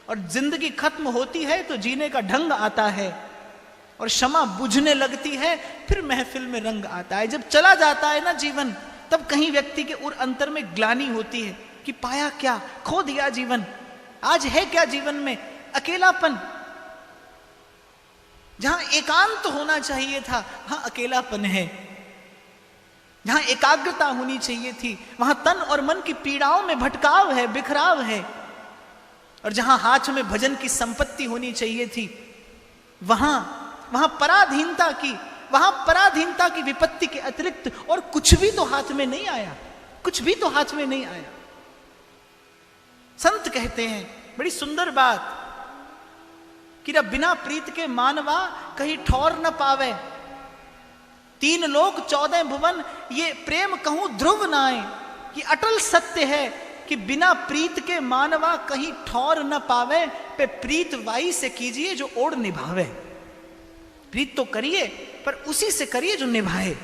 और जिंदगी खत्म होती है तो जीने का ढंग आता है, और क्षमा बुझने लगती है फिर महफिल में रंग आता है। जब चला जाता है ना जीवन, तब कहीं व्यक्ति के उर अंतर में ग्लानि होती है कि पाया क्या, खो दिया जीवन। आज है क्या जीवन में? अकेलापन। जहां एकांत होना चाहिए था वहां अकेलापन है। जहां एकाग्रता होनी चाहिए थी वहां तन और मन की पीड़ाओं में भटकाव है, बिखराव है। और जहां हाथ में भजन की संपत्ति होनी चाहिए थी वहां पराधीनता की विपत्ति के अतिरिक्त और कुछ भी तो हाथ में नहीं आया, कुछ भी तो हाथ में नहीं आया। संत कहते हैं बड़ी सुंदर बात कि न बिना प्रीत के मानवा कहीं ठौर न पावे, 3 लोक 14 भुवन ये प्रेम कहूं ध्रुव नाए। कि अटल सत्य है कि बिना प्रीत के मानवा कहीं ठौर न पावे, पे प्रीत वाई से कीजिए जो ओढ़ निभावे। प्रीत तो करिए पर उसी से करिए जो निभाए,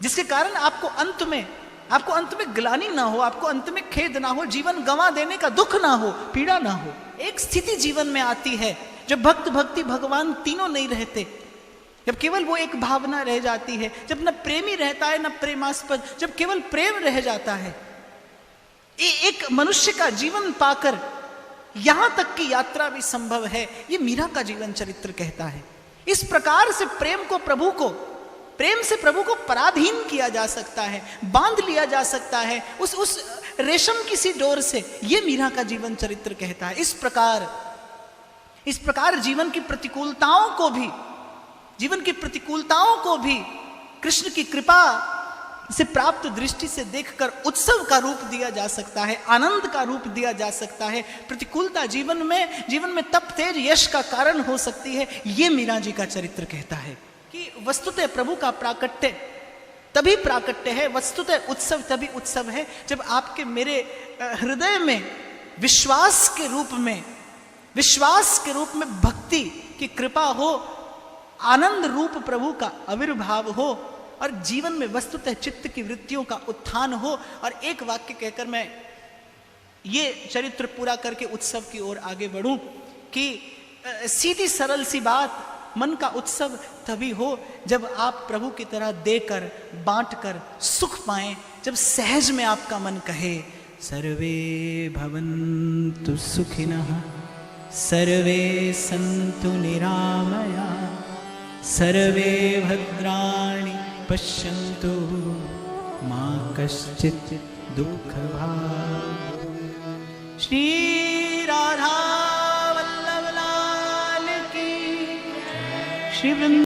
जिसके कारण आपको अंत में ग्लानि ना हो, आपको अंत में खेद ना हो, जीवन गंवा देने का दुख ना हो, पीड़ा ना हो। एक स्थिति जीवन में आती है जब भक्त भक्ति भगवान तीनों नहीं रहते, जब केवल वो एक भावना रह जाती है, जब न प्रेमी रहता है न प्रेमास्पद, जब केवल प्रेम रह जाता है। एक मनुष्य का जीवन पाकर यहां तक की यात्रा भी संभव है, ये मीरा का जीवन चरित्र कहता है। इस प्रकार से प्रेम से प्रभु को पराधीन किया जा सकता है, बांध लिया जा सकता है उस रेशम की सी डोर से, ये मीरा का जीवन चरित्र कहता है। इस प्रकार जीवन की प्रतिकूलताओं को भी कृष्ण की कृपा से प्राप्त दृष्टि से देखकर उत्सव का रूप दिया जा सकता है, आनंद का रूप दिया जा सकता है। प्रतिकूलता जीवन में तप तेज यश का कारण हो सकती है, ये मीरा जी का चरित्र कहता है कि वस्तुतः प्रभु का प्राकट्य तभी प्राकट्य है, वस्तुतः उत्सव तभी उत्सव है जब आपके मेरे हृदय में विश्वास के रूप में भक्ति की कृपा हो, आनंद रूप प्रभु का आविर्भाव हो, और जीवन में वस्तुतः चित्त की वृत्तियों का उत्थान हो। और एक वाक्य कहकर मैं ये चरित्र पूरा करके उत्सव की ओर आगे बढ़ूं कि सीधी सरल सी बात, मन का उत्सव तभी हो जब आप प्रभु की तरह देकर बांटकर सुख पाएं, जब सहज में आपका मन कहे सर्वे भवन्तु सुखिनः सर्वे सन्तु निरामया सर्वे भद्राणि पश्यन्तु मा कश्चित् दुःखभाग्। श्री राधा वल्लभ लाल की, श्री